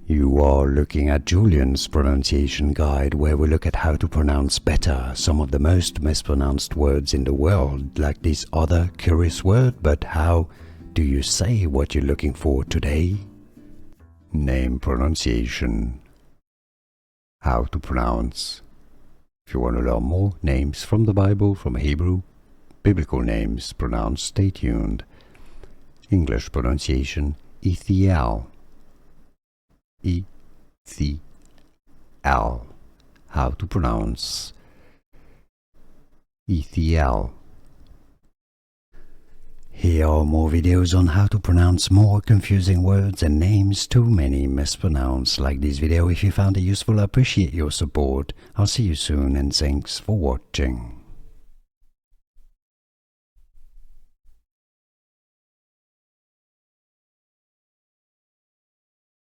You are looking at Julian's pronunciation guide, where we look at how to pronounce better some of the most mispronounced words in the world, like this other curious word. But how do you say what you're looking for today? Name pronunciation. How to pronounce. If you want to learn more names from the Bible, from Hebrew, biblical names pronounced, stay tuned. English pronunciation, Ithiel. Ithiel. How to pronounce Ithiel. Here are more videos on how to pronounce more confusing words and names too many mispronounced. Like this video if you found it useful. I appreciate your support. I'll see you soon and thanks for watching.